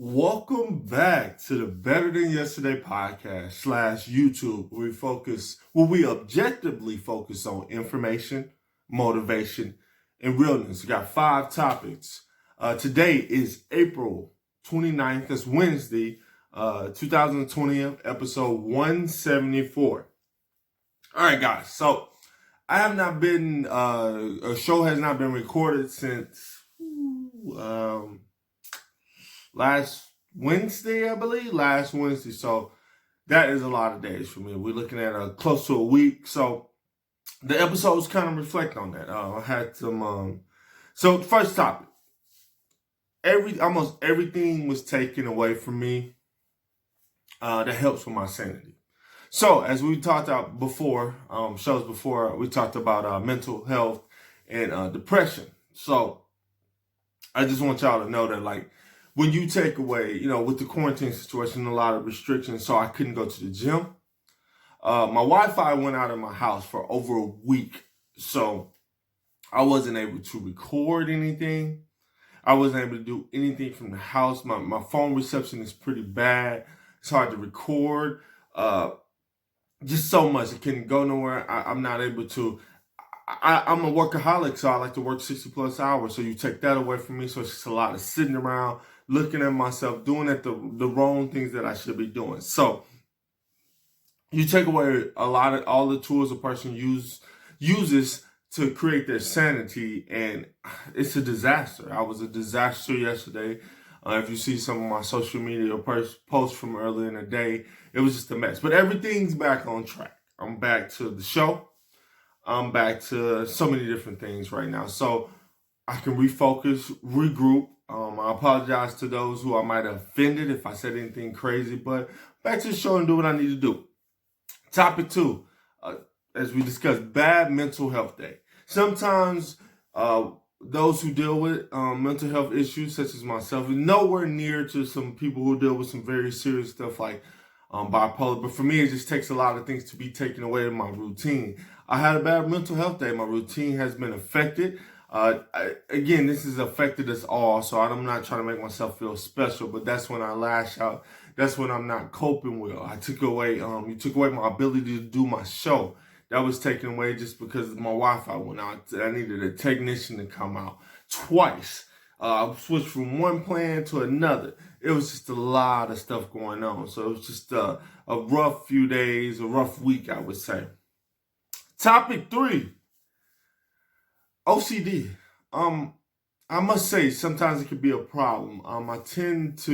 Welcome back to the Better Than Yesterday podcast / YouTube, where we objectively focus on information, motivation, and realness. We got 5 topics. Today is April 29th. That's Wednesday, 2020, episode 174. All right, guys. So I have not been. A show has not been recorded since. Last Wednesday, I believe. Last Wednesday. So that is a lot of days for me. We're looking at close to a week. So the episodes kind of reflect on that. I had some. So first topic. Almost everything was taken away from me. That helps with my sanity. So as we talked about before, shows before, we talked about mental health and depression. So I just want y'all to know that, when you take away, with the quarantine situation, a lot of restrictions, so I couldn't go to the gym. My Wi-Fi went out of my house for over a week, so I wasn't able to record anything. I wasn't able to do anything from the house. My phone reception is pretty bad. It's hard to record. Just so much. I couldn't go nowhere. I'm not able to. I'm a workaholic, so I like to work 60 plus hours. So you take that away from me. So it's just a lot of sitting around, looking at myself, doing the wrong things that I should be doing. So you take away all the tools a person uses to create their sanity, and it's a disaster. I was a disaster yesterday. If you see some of my social media posts from earlier in the day, it was just a mess. But everything's back on track. I'm back to the show. I'm back to so many different things right now. So I can refocus, regroup. I apologize to those who I might have offended if I said anything crazy, but back to the show and do what I need to do. Topic 2, as we discussed, bad mental health day. Sometimes those who deal with mental health issues, such as myself, is nowhere near to some people who deal with some very serious stuff like bipolar. But for me, it just takes a lot of things to be taken away in my routine. I had a bad mental health day. My routine has been affected. Again, this has affected us all, so I'm not trying to make myself feel special, but that's when I lash out. That's when I'm not coping well. You took away my ability to do my show. That was taken away just because my Wi-Fi went out. I needed a technician to come out twice. I switched from one plan to another. It was just a lot of stuff going on. So it was just a rough few days, a rough week, I would say. Topic 3, OCD. I must say sometimes it can be a problem. It tends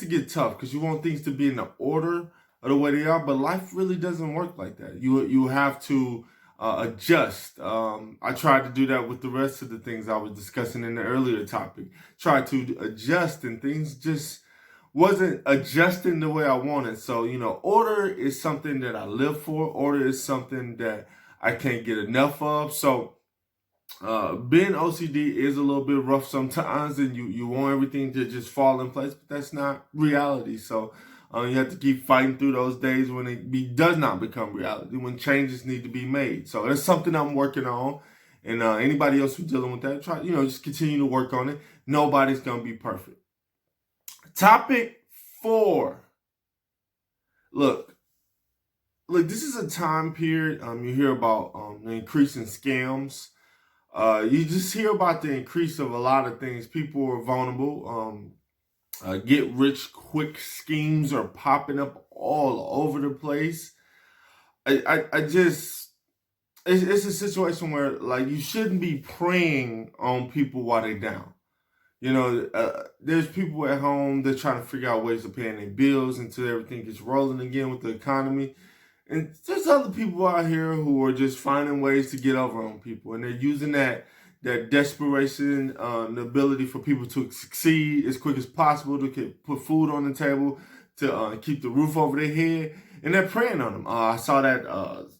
to get tough because you want things to be in the order of the way they are, but life really doesn't work like that. You have to adjust. I tried to do that with the rest of the things I was discussing in the earlier topic. Tried to adjust, and things just wasn't adjusting the way I wanted. So, order is something that I live for. Order is something that I can't get enough of. So, being OCD is a little bit rough sometimes, and you want everything to just fall in place, but that's not reality. So, you have to keep fighting through those days when it does not become reality, when changes need to be made. So, that's something I'm working on. And anybody else who's dealing with that, just continue to work on it. Nobody's going to be perfect. Topic 4. Look, this is a time period. You hear about the increase in scams. You just hear about the increase of a lot of things. People are vulnerable. Get rich quick schemes are popping up all over the place. It's a situation where you shouldn't be preying on people while they're down. There's people at home that trying to figure out ways of paying their bills until everything gets rolling again with the economy. And there's other people out here who are just finding ways to get over on people. And they're using that desperation, the ability for people to succeed as quick as possible, to put food on the table, to keep the roof over their head. And they're preying on them. I saw that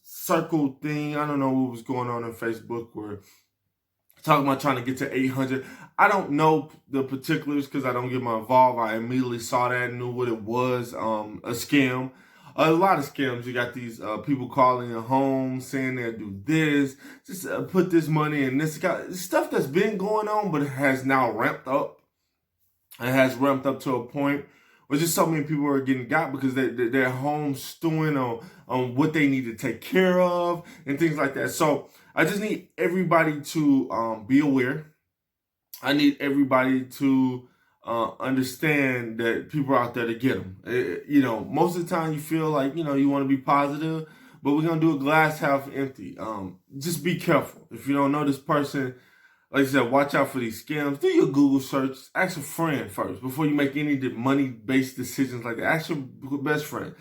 circle thing. I don't know what was going on Facebook where talking about trying to get to 800. I don't know the particulars because I don't get my involved. I immediately saw that and knew what it was, a scam. A lot of scams. You got these people calling your home saying they'll do this, just put this money in this stuff that's been going on, but it has now ramped up. It has ramped up to a point where just so many people are getting got because they're home stewing on what they need to take care of and things like that. So I just need everybody to be aware. I need everybody to understand that people are out there to get them. Most of the time you feel like, you want to be positive, but we're going to do a glass half empty. Just be careful. If you don't know this person, like I said, watch out for these scams. Do your Google search. Ask a friend first before you make any money-based decisions like that. Ask your best friend.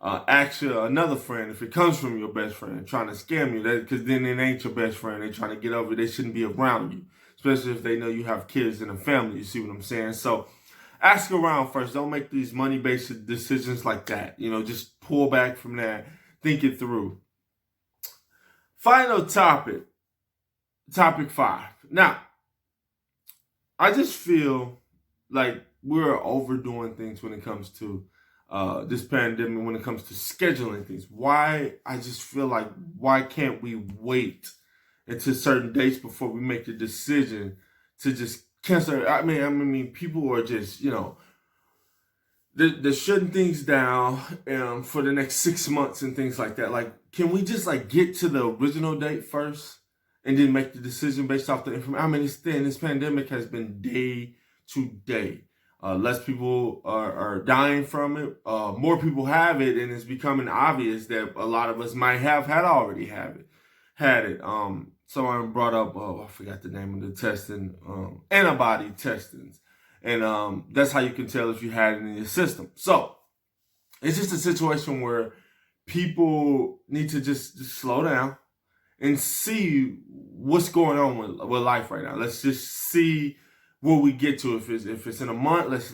Ask another friend if it comes from your best friend trying to scam you. Because then it ain't your best friend. They're trying to get over it. They shouldn't be around you, especially if they know you have kids and a family. You see what I'm saying? So ask around first. Don't make these money-based decisions like that. Just pull back from that. Think it through. Final topic. Topic 5. Now, I just feel like we're overdoing things when it comes to this pandemic, when it comes to scheduling things. I just feel like, why can't we wait until certain dates before we make the decision to just cancel? I mean, people are just, they're shutting things down for the next 6 months and things like that. Like, can we just get to the original date first and then make the decision based off the information? I mean, this pandemic has been day to day. Less people are dying from it. More people have it, and it's becoming obvious that a lot of us might have had it. Someone brought up, I forgot the name of the testing, antibody testings. And that's how you can tell if you had it in your system. So it's just a situation where people need to just slow down and see what's going on with life right now. Let's just see where we get to. If it's in a month,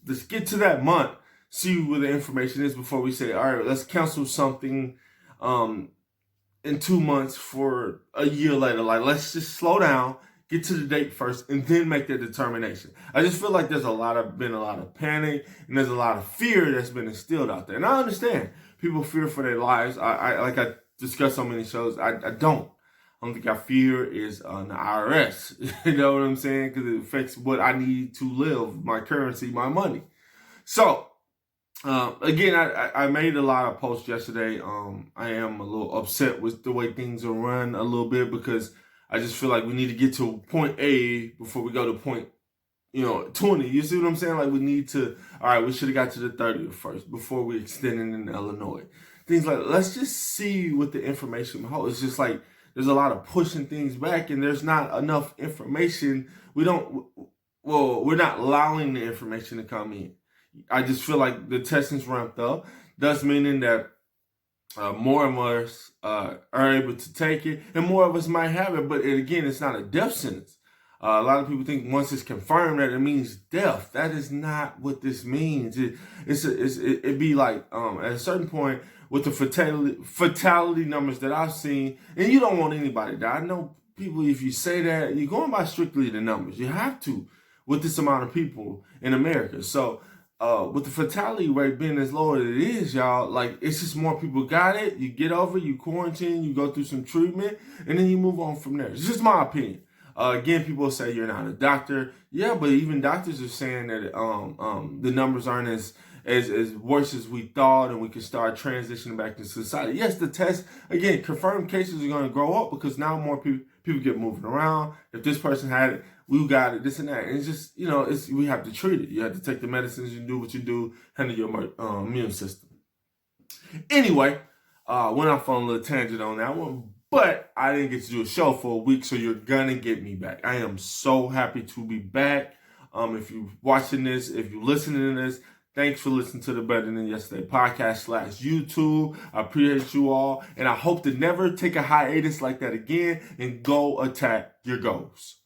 let's get to that month, see where the information is before we say, all right, let's cancel something in 2 months for a year later. Like, let's just slow down, get to the date first, and then make that determination. I just feel like there's been a lot of panic, and there's a lot of fear that's been instilled out there. And I understand people fear for their lives. I discussed so many shows. I don't think our fear is on the IRS. You know what I'm saying? Because it affects what I need to live, my currency, my money. So, again, I made a lot of posts yesterday. I am a little upset with the way things are run a little bit, because I just feel like we need to get to point A before we go to point 20. You see what I'm saying? Like, we need to, all right, we should have got to the 30th first before we extended in Illinois. Things like, let's just see what the information holds. It's just like, there's a lot of pushing things back, and there's not enough information. We're not allowing the information to come in. I just feel like the testing's ramped up, thus meaning that more of us are able to take it, and more of us might have it. But again, it's not a death sentence. A lot of people think once it's confirmed that it means death. That is not what this means. It'd be like at a certain point with the fatality numbers that I've seen, and you don't want anybody to die. I know people, if you say that, you're going by strictly the numbers. You have to with this amount of people in America. So with the fatality rate being as low as it is, y'all, like, it's just more people got it. You get over it, you quarantine, you go through some treatment, and then you move on from there. It's just my opinion. Again, people say you're not a doctor. Yeah, but even doctors are saying that the numbers aren't as worse as we thought, and we can start transitioning back to society. Yes, the test, again, confirmed cases are going to grow up because now more people get moving around. If this person had it, we got it, this and that. And it's just, we have to treat it. You have to take the medicines, you do what you do, handle your immune system. Anyway, went off on a little tangent on that one. But I didn't get to do a show for a week, so you're gonna get me back. I am so happy to be back. If you're watching this, if you're listening to this, thanks for listening to the Better Than Yesterday podcast /YouTube. I appreciate you all, and I hope to never take a hiatus like that again and go attack your goals.